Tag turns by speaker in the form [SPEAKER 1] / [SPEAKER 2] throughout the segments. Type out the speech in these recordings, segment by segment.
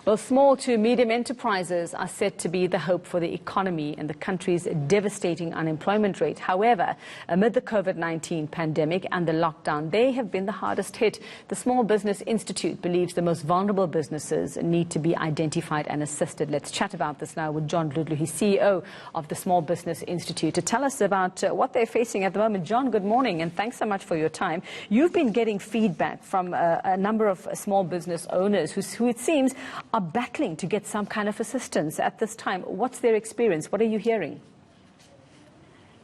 [SPEAKER 1] Well, small to medium enterprises are set to be the hope for the economy and the country's devastating unemployment rate. However, amid the COVID-19 pandemic and the lockdown, they have been the hardest hit. The Small Business Institute believes the most vulnerable businesses need to be identified and assisted. Let's chat about this now with John Dludlu. He's CEO of the Small Business Institute, to tell us about what they're facing at the moment. John, good morning, and thanks so much for your time. You've been getting feedback from a number of small business owners who it seems are battling to get some kind of assistance at this time. What's their experience? What are you hearing?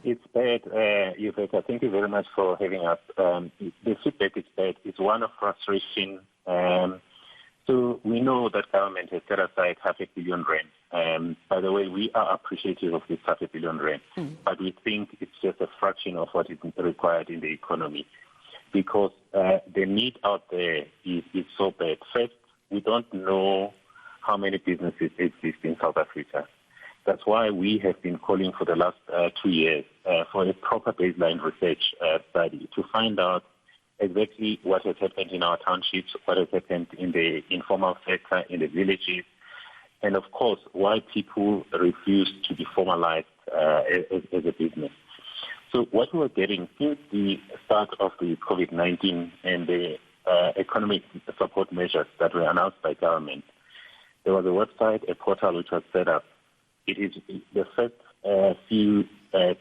[SPEAKER 2] It's bad, Yvette. Thank you very much for having us. The feedback is bad. It's one of frustration. So we know that government has set aside R500 billion. By the way, we are appreciative of this R500 billion, but we think it's just a fraction of what is required in the economy, because the need out there is so bad. First, we don't know how many businesses exist in South Africa. That's why we have been calling for the last 2 years for a proper baseline research study to find out exactly what has happened in our townships, what has happened in the informal sector, in the villages, and of course, why people refuse to be formalized as a business. So what we're getting since the start of the COVID-19 and the economic support measures that were announced by government, there was a website, a portal which was set up. It is the first few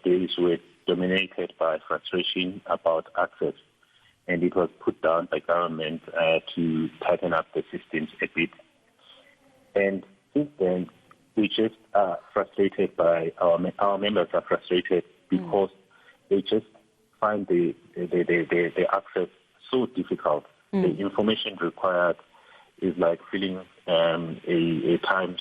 [SPEAKER 2] days were dominated by frustration about access, and it was put down by government to tighten up the systems a bit. And since then, we just are frustrated by our members are frustrated because they just find the access so difficult. The information required is like filling a Times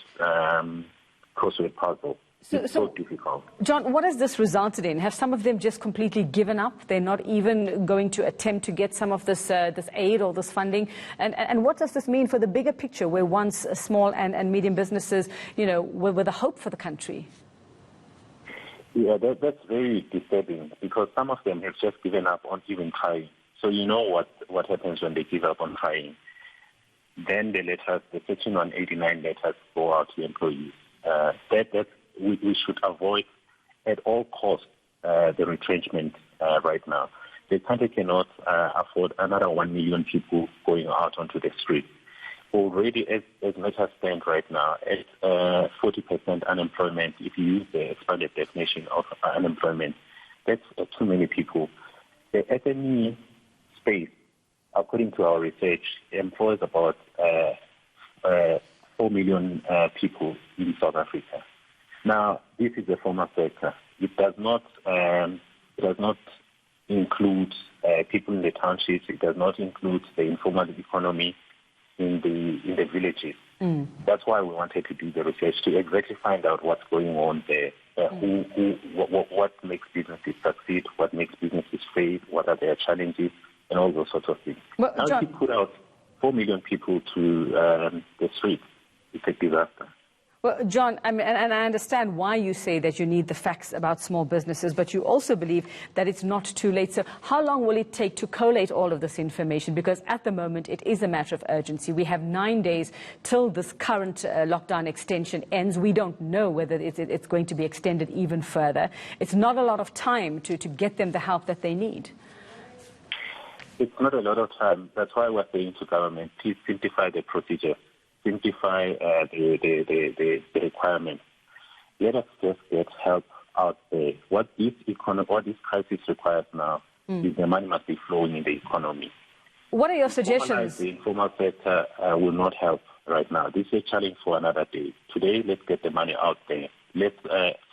[SPEAKER 2] crossword puzzle. It's so difficult.
[SPEAKER 1] John, what has this resulted in? Have some of them just completely given up? They're not even going to attempt to get some of this aid or this funding? And what does this mean for the bigger picture, where once small and medium businesses, were the hope for the country?
[SPEAKER 2] Yeah, that's very disturbing, because some of them have just given up on even trying. So you know what happens when they give up on trying. Then the 13 on 89 letters go out to employees. We should avoid at all costs the retrenchment right now. The country cannot afford another 1 million people going out onto the street. Already, as matters stand right now, at 40% unemployment, if you use the expanded definition of unemployment, that's too many people. The SME space, according to our research, employs about 4 million people in South Africa. Now, this is the formal sector. It does not include people in the townships. It does not include the informal economy in the villages. That's why we wanted to do the research, to exactly find out what's going on there, what makes businesses succeed, what makes businesses fail, what are their challenges, and all those sorts of things.
[SPEAKER 1] Well,
[SPEAKER 2] now,
[SPEAKER 1] John,
[SPEAKER 2] if you put out 4 million people to the streets, it's a disaster.
[SPEAKER 1] Well, John, and I understand why you say that you need the facts about small businesses, but you also believe that it's not too late. So how long will it take to collate all of this information? Because at the moment, it is a matter of urgency. We have 9 days till this current lockdown extension ends. We don't know whether it's going to be extended even further. It's not a lot of time to get them the help that they need.
[SPEAKER 2] It's not a lot of time. That's why we're saying to government, please simplify the procedure. Simplify the requirements. Let us just get help out there. What this crisis requires now is the money must be flowing in the economy.
[SPEAKER 1] What are your suggestions?
[SPEAKER 2] The informal sector will not help right now. This is a challenge for another day. Today, let's get the money out there. Let's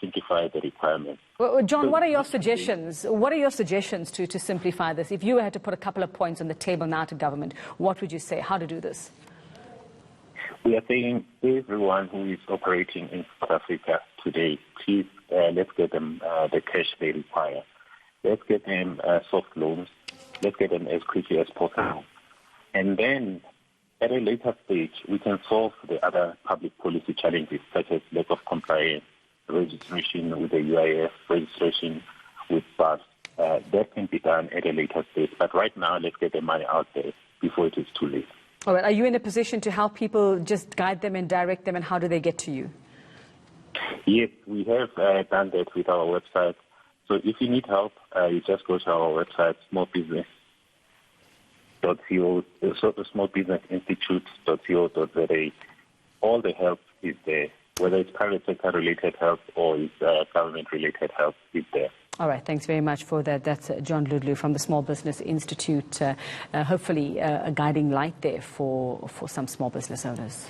[SPEAKER 2] simplify the requirements.
[SPEAKER 1] Well, John, what are your suggestions? What are your suggestions to simplify this? If you had to put a couple of points on the table now to government, what would you say? How to do this?
[SPEAKER 2] We are saying everyone who is operating in South Africa today, please let's get them the cash they require. Let's get them soft loans. Let's get them as quickly as possible. And then at a later stage, we can solve the other public policy challenges, such as lack of compliance, registration with the UIF, registration with BAS. That can be done at a later stage. But right now, let's get the money out there before it is too late.
[SPEAKER 1] All right. Are you in a position to help people, just guide them and direct them, and how do they get to you?
[SPEAKER 2] Yes, we have done that with our website. So if you need help, you just go to our website, smallbusinessinstitute.co.za. All the help is there, whether it's private sector related help or it's government related help is there.
[SPEAKER 1] All right, thanks very much for that. That's John Ludlu from the Small Business Institute. Hopefully a guiding light there for some small business owners.